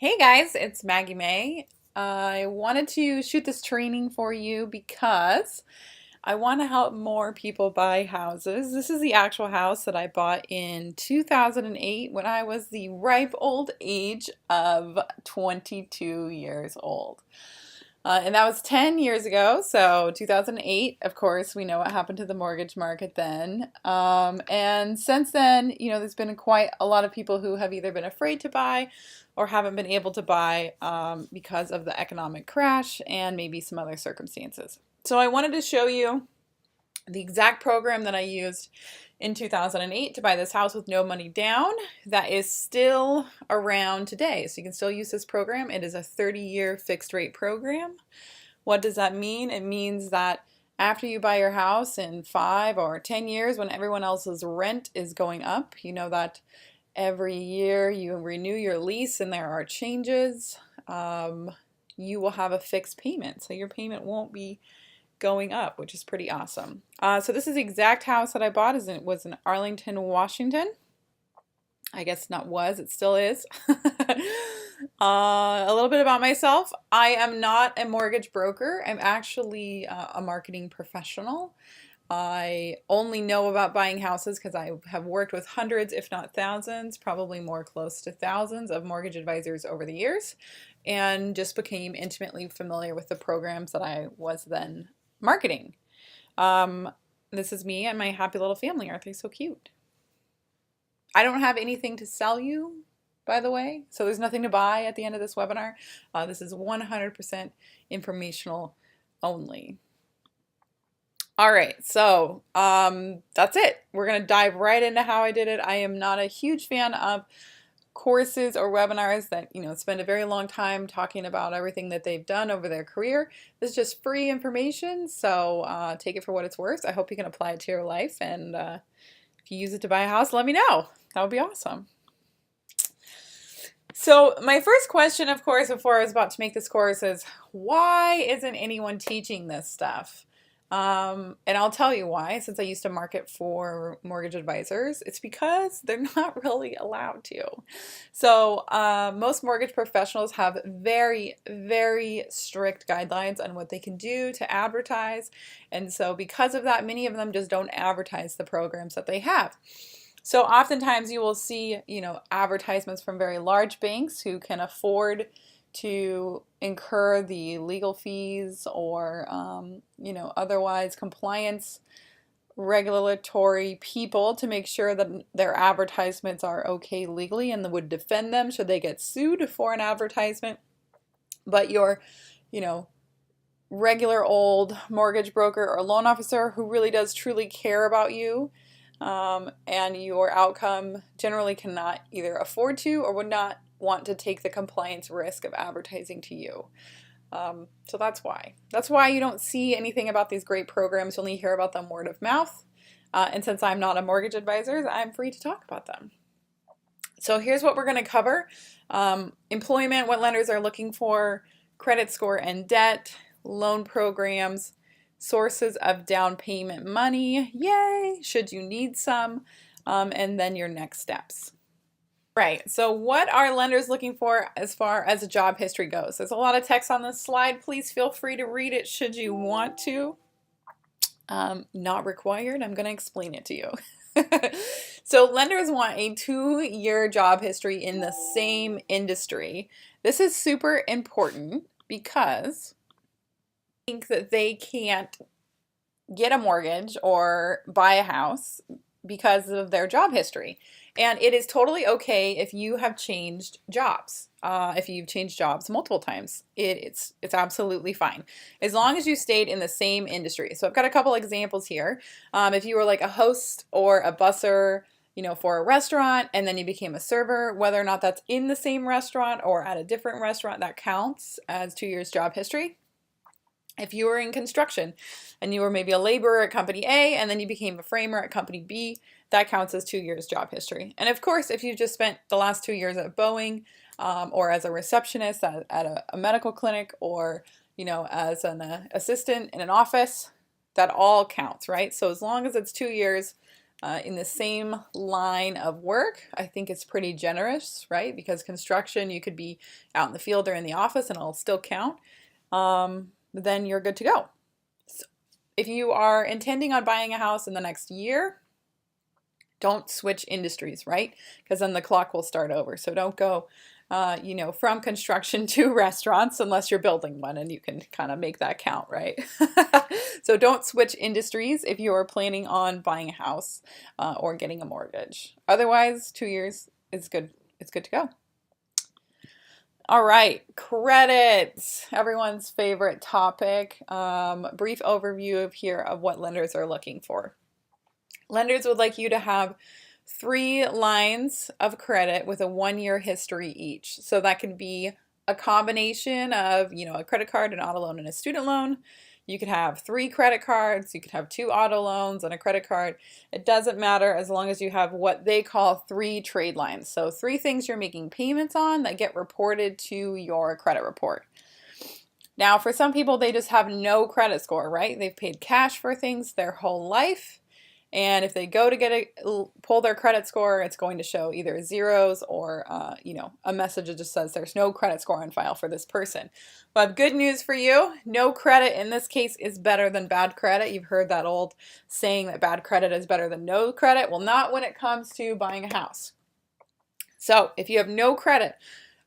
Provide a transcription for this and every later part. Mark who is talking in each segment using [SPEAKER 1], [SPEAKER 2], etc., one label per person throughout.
[SPEAKER 1] Hey guys, it's Maggie May. I wanted to shoot this training for you because I want to help more people buy houses. This is the actual house that I bought in 2008 when I was the ripe old age of 22 years old. And that was 10 years ago, so 2008, of course, we know what happened to the mortgage market then. And since then, there's been quite a lot of people who have either been afraid to buy or haven't been able to buy because of the economic crash and maybe some other circumstances. So I wanted to show you the exact program that I used in 2008 to buy this house with no money down that is still around today. So you can still use this program. It is a 30-year fixed rate program. What does that mean? It means that after you buy your house in 5 or 10 years, when everyone else's rent is going up, you know that every year you renew your lease and there are changes, you will have a fixed payment. So your payment won't be going up, which is pretty awesome. So this is the exact house that I bought. It was in Arlington, Washington. I guess not was, it still is. A little bit about myself. I am not a mortgage broker. I'm actually a marketing professional. I only know about buying houses because I have worked with hundreds, if not thousands, probably more close to thousands of mortgage advisors over the years, and just became intimately familiar with the programs that I was then marketing. This is me and my happy little family. Aren't they so cute? I don't have anything to sell you, by the way, so there's nothing to buy at the end of this webinar. This is 100% informational only. All right, so that's it. We're going to dive right into how I did it. I am not a huge fan of courses or webinars that spend a very long time talking about everything that they've done over their career. This is just free information, so take it for what it's worth. I hope you can apply it to your life, and if you use it to buy a house, let me know. That would be awesome. So my first question, of course, before I was about to make this course is, why isn't anyone teaching this stuff? And I'll tell you why, since I used to market for mortgage advisors. It's because they're not really allowed to. So most mortgage professionals have very, very strict guidelines on what they can do to advertise. And so because of that, many of them just don't advertise the programs that they have. So oftentimes you will see, advertisements from very large banks who can afford to incur the legal fees or, otherwise compliance regulatory people to make sure that their advertisements are okay legally and would defend them should they get sued for an advertisement. But your, regular old mortgage broker or loan officer who really does truly care about you and your outcome generally cannot either afford to or would not want to take the compliance risk of advertising to you. So that's why. That's why you don't see anything about these great programs. You only hear about them word of mouth. And since I'm not a mortgage advisor, I'm free to talk about them. So here's what we're going to cover. Employment, what lenders are looking for, credit score and debt, loan programs, sources of down payment money, yay, should you need some, and then your next steps. Right, so what are lenders looking for as far as a job history goes? There's a lot of text on this slide. Please feel free to read it should you want to. Not required. I'm going to explain it to you. So lenders want a 2-year job history in the same industry. This is super important because I think that they can't get a mortgage or buy a house because of their job history. And it is totally okay if you have changed jobs. If you've changed jobs multiple times, it's absolutely fine. As long as you stayed in the same industry. So I've got a couple examples here. If you were like a host or a busser, for a restaurant, and then you became a server, whether or not that's in the same restaurant or at a different restaurant, that counts as 2 years job history. If you were in construction and you were maybe a laborer at company A and then you became a framer at company B, that counts as 2 years job history. And of course, if you just spent the last 2 years at Boeing or as a receptionist at a medical clinic or, as an assistant in an office, that all counts, right? So as long as it's 2 years, in the same line of work, I think it's pretty generous, right? Because construction, you could be out in the field or in the office and it'll still count. Then you're good to go. So if you are intending on buying a house in the next year, don't switch industries, right? Because then the clock will start over. So don't go, from construction to restaurants unless you're building one and you can kind of make that count, right? So don't switch industries if you are planning on buying a house or getting a mortgage. Otherwise, 2 years is good. It's good to go. All right, credit, everyone's favorite topic. Brief overview of what lenders are looking for. Lenders would like you to have 3 lines of credit with a 1-year history each. So that can be a combination of, a credit card, an auto loan, and a student loan. You could have 3 credit cards, you could have 2 auto loans and a credit card. It doesn't matter as long as you have what they call 3 trade lines. So 3 things you're making payments on that get reported to your credit report. Now, for some people, they just have no credit score, right? They've paid cash for things their whole life. And if they go to pull their credit score, it's going to show either zeros or, a message that just says there's no credit score on file for this person. But good news for you, no credit in this case is better than bad credit. You've heard that old saying that bad credit is better than no credit. Well, not when it comes to buying a house. So if you have no credit,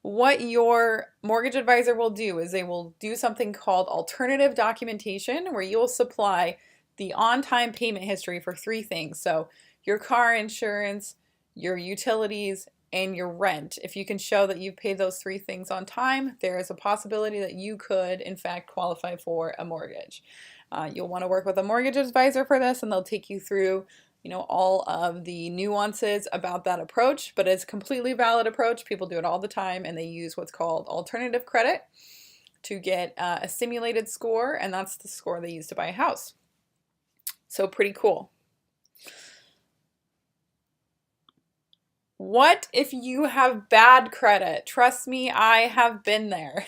[SPEAKER 1] what your mortgage advisor will do is they will do something called alternative documentation, where you'll supply the on-time payment history for 3 things. So your car insurance, your utilities, and your rent. If you can show that you've paid those 3 things on time, there is a possibility that you could, in fact, qualify for a mortgage. You'll want to work with a mortgage advisor for this, and they'll take you through all of the nuances about that approach, but it's a completely valid approach. People do it all the time, and they use what's called alternative credit to get a simulated score, and that's the score they use to buy a house. So pretty cool. What if you have bad credit? Trust me, I have been there.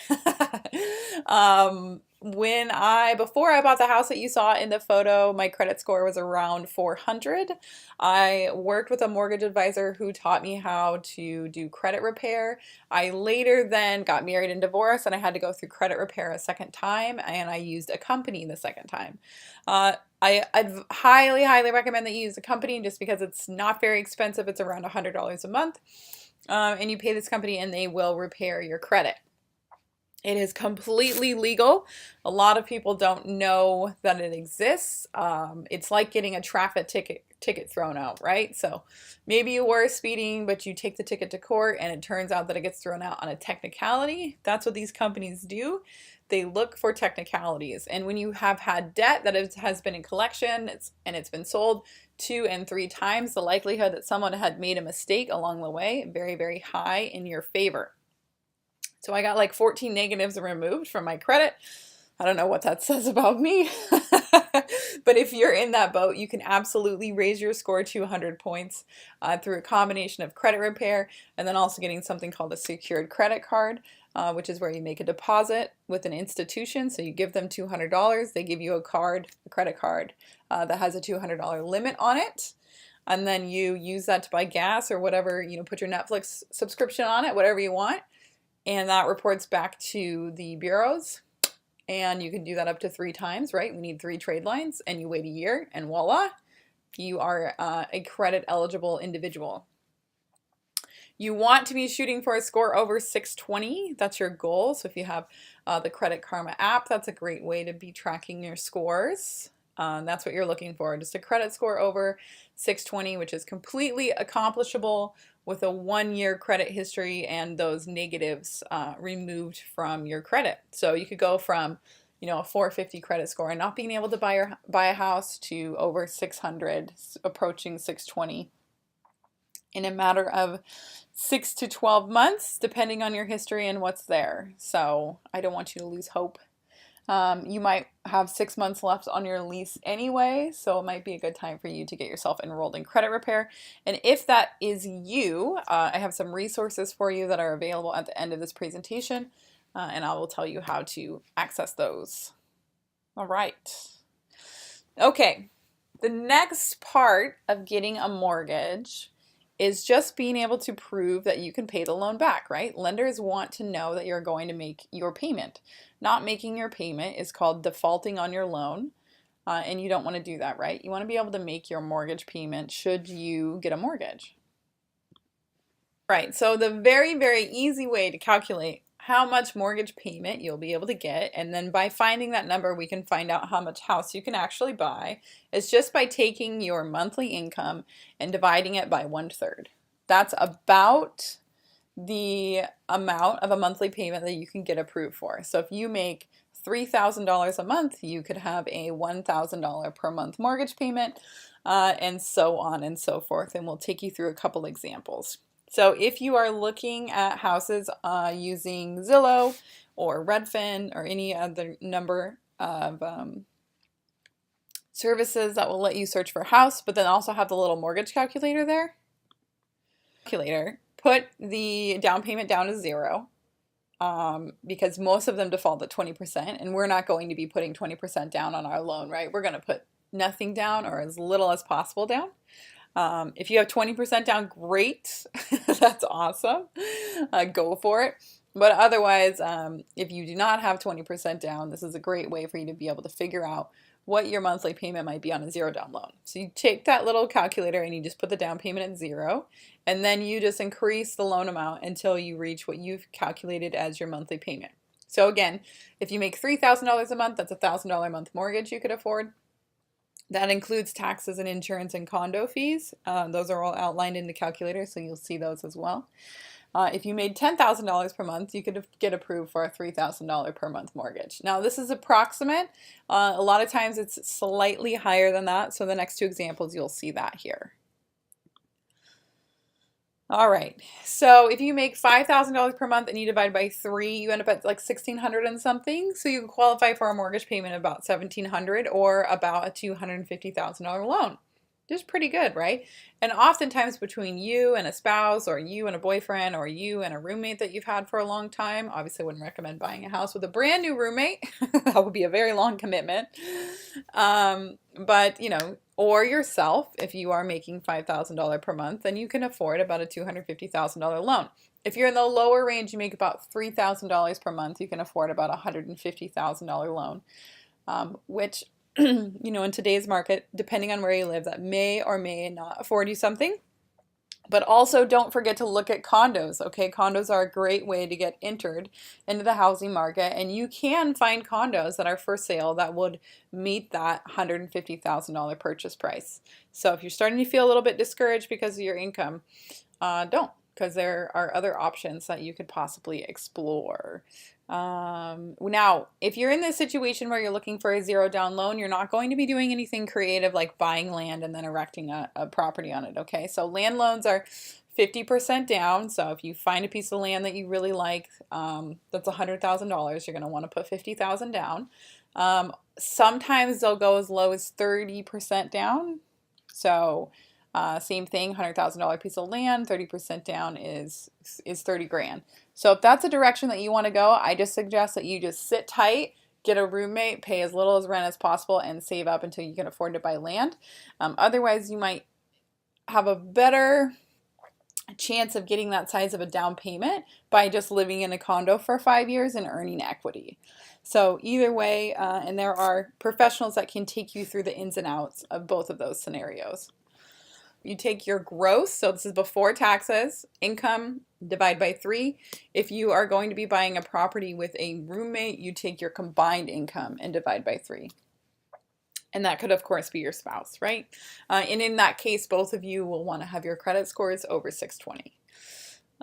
[SPEAKER 1] Before I bought the house that you saw in the photo, my credit score was around 400. I worked with a mortgage advisor who taught me how to do credit repair. I later then got married and divorced, and I had to go through credit repair a second time, and I used a company the second time. I'd highly, highly recommend that you use a company just because it's not very expensive. It's around $100 a month, and you pay this company and they will repair your credit. It is completely legal. A lot of people don't know that it exists. It's like getting a traffic ticket thrown out, right? So maybe you were speeding, but you take the ticket to court and it turns out that it gets thrown out on a technicality. That's what these companies do. They look for technicalities. And when you have had debt that has been in collection and it's been sold 2 and 3 times, the likelihood that someone had made a mistake along the way, very, very high in your favor. So I got like 14 negatives removed from my credit. I don't know what that says about me. But if you're in that boat, you can absolutely raise your score 200 points through a combination of credit repair and then also getting something called a secured credit card, which is where you make a deposit with an institution. So you give them $200. They give you a credit card that has a $200 limit on it. And then you use that to buy gas or whatever, put your Netflix subscription on it, whatever you want. And that reports back to the bureaus. And you can do that up to 3 times, right? We need 3 trade lines, and you wait a year, and voila, you are a credit eligible individual. You want to be shooting for a score over 620. That's your goal. So if you have the Credit Karma app, that's a great way to be tracking your scores. That's what you're looking for, just a credit score over 620, which is completely accomplishable with a 1-year credit history and those negatives removed from your credit. So you could go from, a 450 credit score and not being able to buy a house to over 600, approaching 620 in a matter of 6 to 12 months, depending on your history and what's there. So I don't want you to lose hope. You might have 6 months left on your lease anyway, so it might be a good time for you to get yourself enrolled in credit repair. And if that is you, I have some resources for you that are available at the end of this presentation, and I will tell you how to access those. All right. Okay. The next part of getting a mortgage is just being able to prove that you can pay the loan back, right? Lenders want to know that you're going to make your payment. Not making your payment is called defaulting on your loan, and you don't want to do that, right? You want to be able to make your mortgage payment should you get a mortgage. Right, so the very, very easy way to calculate how much mortgage payment you'll be able to get, and then by finding that number, we can find out how much house you can actually buy, is just by taking your monthly income and dividing it by 1/3. That's about the amount of a monthly payment that you can get approved for. So if you make $3,000 a month, you could have a $1,000 per month mortgage payment, and so on and so forth. And we'll take you through a couple examples. So if you are looking at houses using Zillow or Redfin or any other number of services that will let you search for a house, but then also have the little mortgage calculator there, put the down payment down to 0, because most of them default at 20%, and we're not going to be putting 20% down on our loan, right? We're going to put nothing down or as little as possible down. If you have 20% down, great. That's awesome. Go for it. But otherwise, if you do not have 20% down, this is a great way for you to be able to figure out what your monthly payment might be on a 0 down loan. So you take that little calculator and you just put the down payment at 0, and then you just increase the loan amount until you reach what you've calculated as your monthly payment. So again, if you make $3,000 a month, that's a $1,000 a month mortgage you could afford. That includes taxes and insurance and condo fees. Those are all outlined in the calculator, so you'll see those as well. If you made $10,000 per month, you could get approved for a $3,000 per month mortgage. Now, this is approximate. A lot of times it's slightly higher than that, so the next two examples, you'll see that here. All right, so if you make $5,000 per month and you divide by 3, you end up at like $1,600 and something. So you can qualify for a mortgage payment of about $1,700 or about a $250,000 loan. Just pretty good, right? And oftentimes between you and a spouse or you and a boyfriend or you and a roommate that you've had for a long time, obviously I wouldn't recommend buying a house with a brand new roommate. That would be a very long commitment. But, you know, or yourself, if you are making $5,000 per month, then you can afford about a $250,000 loan. If you're in the lower range, you make about $3,000 per month, you can afford about a $150,000 loan, which, you know, in today's market, depending on where you live, that may or may not afford you something. But also don't forget to look at condos, okay? Condos are a great way to get entered into the housing market, and you can find condos that are for sale that would meet that $150,000 purchase price. So if you're starting to feel a little bit discouraged because of your income, don't, because there are other options that you could possibly explore. Now, if you're in this situation where you're looking for a 0 down loan, you're not going to be doing anything creative like buying land and then erecting a property on it, okay? So land loans are 50% down. So if you find a piece of land that you really like, that's $100,000, you're going to want to put $50,000 down. Sometimes they'll go as low as 30% down. So same thing, $100,000 piece of land, 30% down is 30 grand. So if that's a direction that you want to go, I just suggest that you just sit tight, get a roommate, pay as little as rent as possible, and save up until you can afford to buy land. Otherwise, you might have a better chance of getting that size of a down payment by just living in a condo for 5 years and earning equity. So either way, and there are professionals that can take you through the ins and outs of both of those scenarios. You take your gross, so this is before taxes, income, divide by 3. If you are going to be buying a property with a roommate, you take your combined income and divide by 3. And that could, of course, be your spouse, right? And in that case, both of you will want to have your credit scores over 620.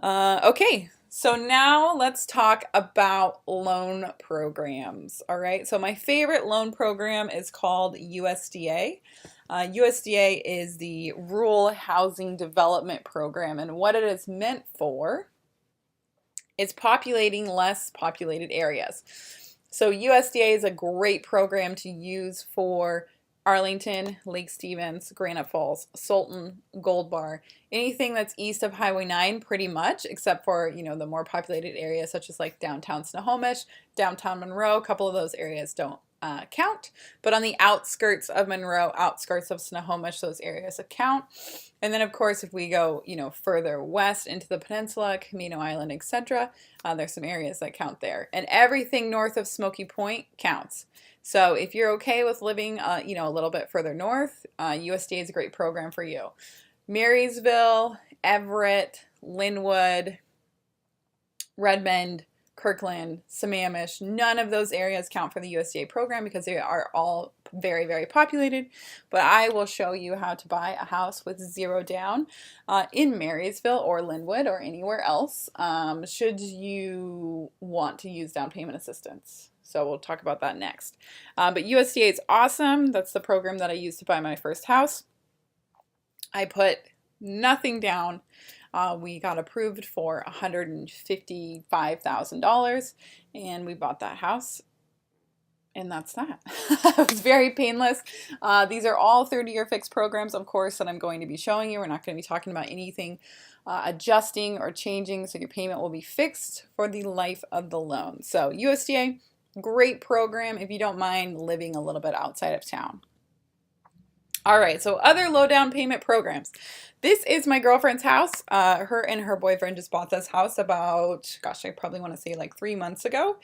[SPEAKER 1] Okay, so now let's talk about loan programs, all right? So my favorite loan program is called USDA. USDA is the Rural Housing Development Program, and what it is meant for is populating less populated areas. So USDA is a great program to use for Arlington, Lake Stevens, Granite Falls, Sultan, Gold Bar, anything that's east of Highway 9 pretty much, except for, you know, the more populated areas such as like downtown Snohomish, downtown Monroe. A couple of those areas don't count, but on the outskirts of Monroe, outskirts of Snohomish, those areas account. And then, of course, if we go, further west into the peninsula, Camino Island, etc., there's some areas that count there. And everything north of Smoky Point counts. So if you're okay with living, a little bit further north, USDA is a great program for you. Marysville, Everett, Linwood, Redmond, Kirkland, Sammamish, none of those areas count for the USDA program because they are all very, very populated. But I will show you how to buy a house with zero down in Marysville or Linwood or anywhere else should you want to use down payment assistance. So we'll talk about that next. But USDA is awesome. That's the program that I used to buy my first house. I put nothing down. We got approved for $155,000 and we bought that house, and that's that. It was very painless. These are all 30-year fixed programs, of course, that I'm going to be showing you. We're not going to be talking about anything adjusting or changing, so your payment will be fixed for the life of the loan. So USDA, great program if you don't mind living a little bit outside of town. All right, so other low down payment programs. This is my girlfriend's house. Her and her boyfriend just bought this house about, gosh, I probably want to say like 3 months ago.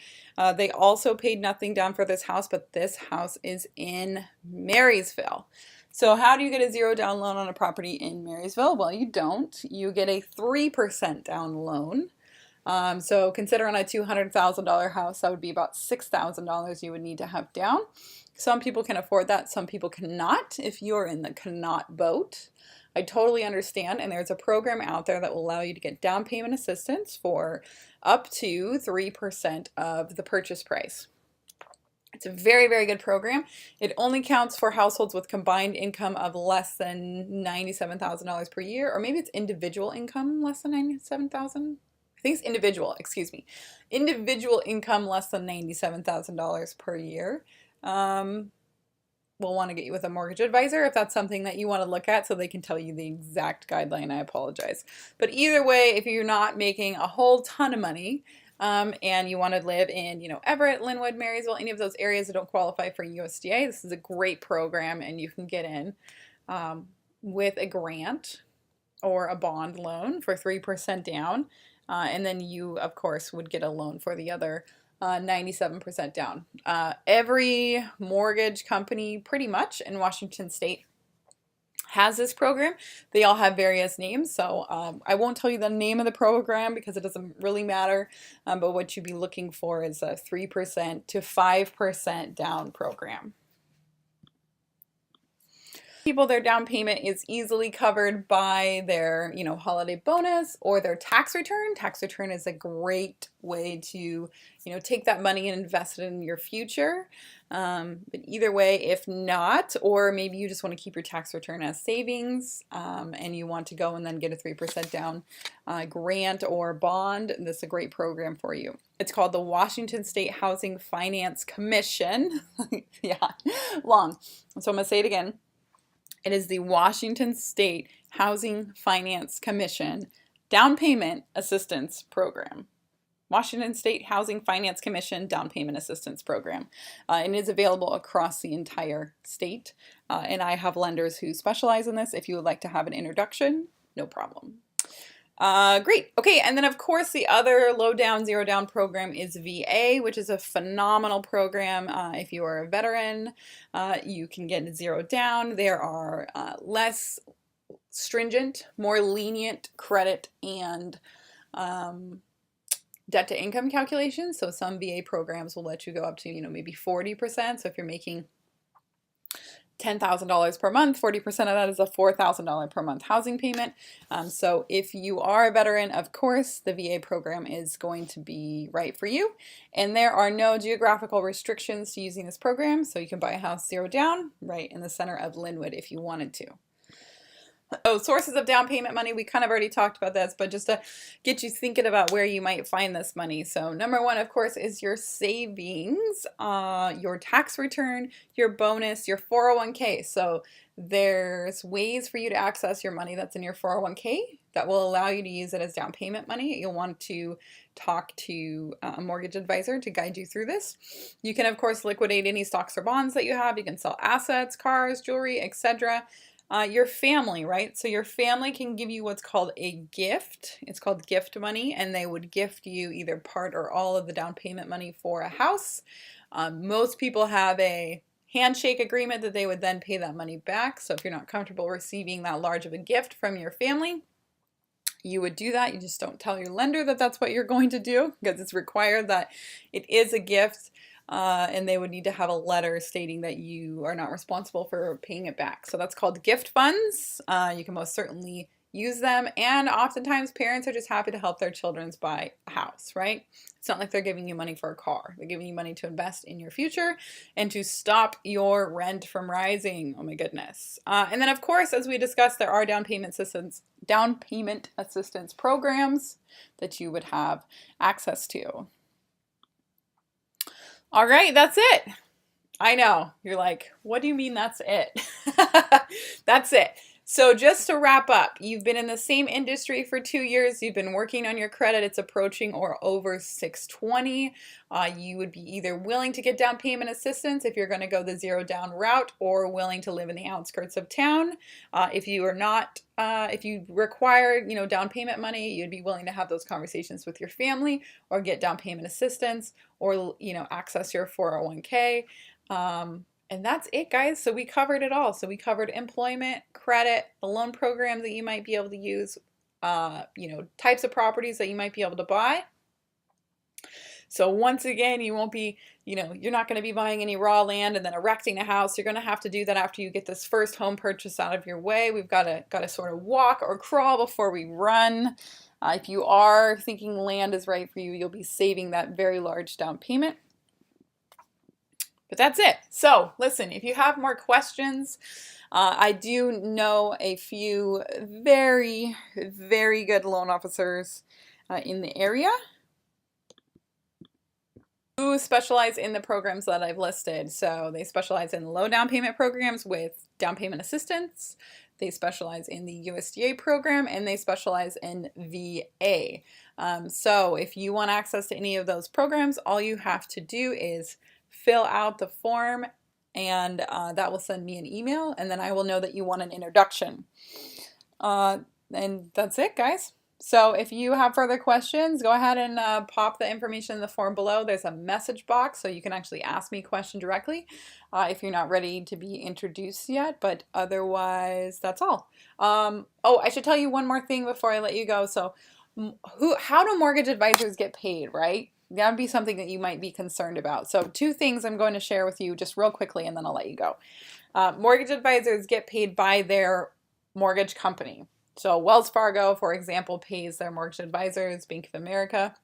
[SPEAKER 1] They also paid nothing down for this house, but this house is in Marysville. So how do you get a zero down loan on a property in Marysville? Well, you don't. You get a 3% down loan. So consider on a $200,000 house, that would be about $6,000 you would need to have down. Some people can afford that, some people cannot. If you're in the cannot boat, I totally understand, and there's a program out there that will allow you to get down payment assistance for up to 3% of the purchase price. It's a very, very good program. It only counts for households with combined income of less than $97,000 per year, or maybe it's individual income less than $97,000. I think it's individual, excuse me. Individual income less than $97,000 per year. We'll want to get you with a mortgage advisor if that's something that you want to look at so they can tell you the exact guideline. I apologize. But either way, if you're not making a whole ton of money and you want to live in, Everett, Linwood, Marysville, any of those areas that don't qualify for USDA, this is a great program and you can get in with a grant or a bond loan for 3% down. And then you, of course, would get a loan for the other 97% down. Every mortgage company pretty much in Washington State has this program. They all have various names, so I won't tell you the name of the program because it doesn't really matter, but what you'd be looking for is a 3% to 5% down program. People, their down payment is easily covered by their, holiday bonus or their tax return. Tax return is a great way to, take that money and invest it in your future. But either way, if not, or maybe you just want to keep your tax return as savings and you want to go and then get a 3% down grant or bond, this is a great program for you. It's called the Washington State Housing Finance Commission. Yeah, long. So I'm going to say it again. It is the Washington State Housing Finance Commission Down Payment Assistance Program. Washington State Housing Finance Commission Down Payment Assistance Program. And it is available across the entire state. And I have lenders who specialize in this. If you would like to have an introduction, no problem. Great. Okay, and then of course the other low down, zero down program is VA, which is a phenomenal program. If you are a veteran, you can get zero down. There are less stringent, more lenient credit and debt to income calculations. So some VA programs will let you go up to, maybe 40%. So if you're making $10,000 per month, 40% of that is a $4,000 per month housing payment. So if you are a veteran, of course, the VA program is going to be right for you. And there are no geographical restrictions to using this program. So you can buy a house zero down right in the center of Linwood if you wanted to. So sources of down payment money, we kind of already talked about this, but just to get you thinking about where you might find this money. So number one, of course, is your savings, your tax return, your bonus, your 401k. So there's ways for you to access your money that's in your 401k that will allow you to use it as down payment money. You'll want to talk to a mortgage advisor to guide you through this. You can, of course, liquidate any stocks or bonds that you have. You can sell assets, cars, jewelry, etc. Your family, right? So your family can give you what's called a gift. It's called gift money, and they would gift you either part or all of the down payment money for a house. Most people have a handshake agreement that they would then pay that money back. So if you're not comfortable receiving that large of a gift from your family, you would do that. You just don't tell your lender that that's what you're going to do, because it's required that it is a gift, and they would need to have a letter stating that you are not responsible for paying it back. So that's called gift funds. You can most certainly use them, and oftentimes parents are just happy to help their children buy a house, right? It's not like they're giving you money for a car. They're giving you money to invest in your future and to stop your rent from rising. Oh my goodness. And then of course, as we discussed, there are down payment assistance programs that you would have access to. All right, that's it. I know, you're like, what do you mean that's it? That's it. So just to wrap up, you've been in the same industry for 2 years. You've been working on your credit. It's approaching or over 620. You would be either willing to get down payment assistance if you're going to go the zero down route, or willing to live in the outskirts of town. If you are not, if you require, down payment money, you'd be willing to have those conversations with your family, or get down payment assistance, or access your 401k. And that's it, guys. So we covered it all. So we covered employment, credit, the loan programs that you might be able to use, types of properties that you might be able to buy. So once again, you won't be, you're not going to be buying any raw land and then erecting a house. You're going to have to do that after you get this first home purchase out of your way. We've got to sort of walk or crawl before we run. If you are thinking land is right for you, you'll be saving that very large down payment. But that's it. So listen, if you have more questions, I do know a few very, very good loan officers in the area who specialize in the programs that I've listed. So they specialize in low down payment programs with down payment assistance. They specialize in the USDA program, and they specialize in VA. So if you want access to any of those programs, all you have to do is fill out the form, and that will send me an email, and then I will know that you want an introduction. And that's it, guys. So if you have further questions, go ahead and pop the information in the form below. There's a message box, so you can actually ask me a question directly if you're not ready to be introduced yet, but otherwise, that's all. Oh, I should tell you one more thing before I let you go. So how do mortgage advisors get paid, right? That would be something that you might be concerned about. So 2 things I'm going to share with you just real quickly, and then I'll let you go. Mortgage advisors get paid by their mortgage company. So Wells Fargo, for example, pays their mortgage advisors. Bank of America.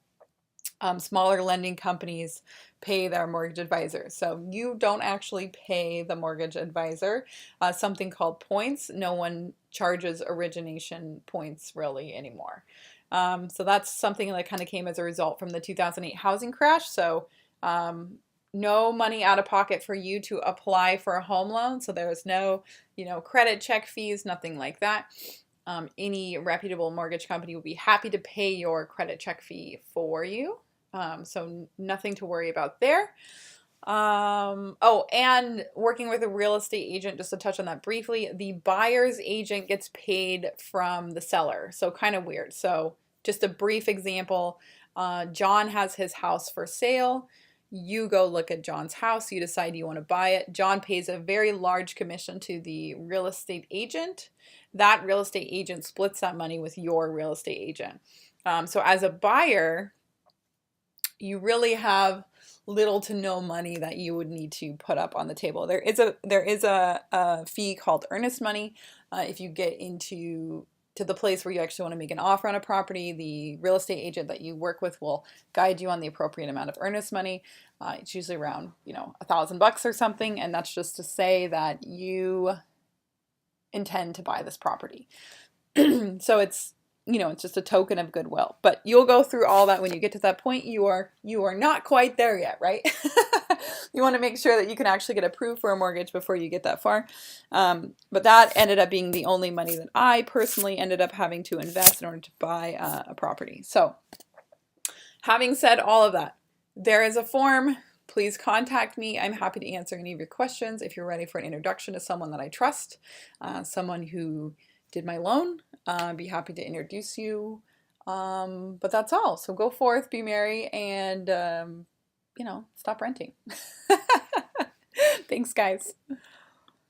[SPEAKER 1] Smaller lending companies pay their mortgage advisors. So you don't actually pay the mortgage advisor something called points. No one charges origination points really anymore. So that's something that kind of came as a result from the 2008 housing crash. So no money out of pocket for you to apply for a home loan. So there's no, credit check fees, nothing like that. Any reputable mortgage company would be happy to pay your credit check fee for you. So nothing to worry about there. Oh, and working with a real estate agent, just to touch on that briefly, the buyer's agent gets paid from the seller. So kind of weird. So just a brief example, John has his house for sale. You go look at John's house. You decide you want to buy it. John pays a very large commission to the real estate agent. That real estate agent splits that money with your real estate agent. So as a buyer, you really have little to no money that you would need to put up on the table. There is a fee called earnest money. If you get to the place where you actually want to make an offer on a property, the real estate agent that you work with will guide you on the appropriate amount of earnest money. It's usually around, $1,000 or something, and that's just to say that you intend to buy this property. So it's it's just a token of goodwill. But you'll go through all that when you get to that point. You are not quite there yet, right? You want to make sure that you can actually get approved for a mortgage before you get that far. But that ended up being the only money that I personally ended up having to invest in order to buy a property. So having said all of that, there is a form. Please contact me. I'm happy to answer any of your questions if you're ready for an introduction to someone that I trust, someone who did my loan. I'd be happy to introduce you. But that's all. So go forth, be merry, and, stop renting. Thanks, guys.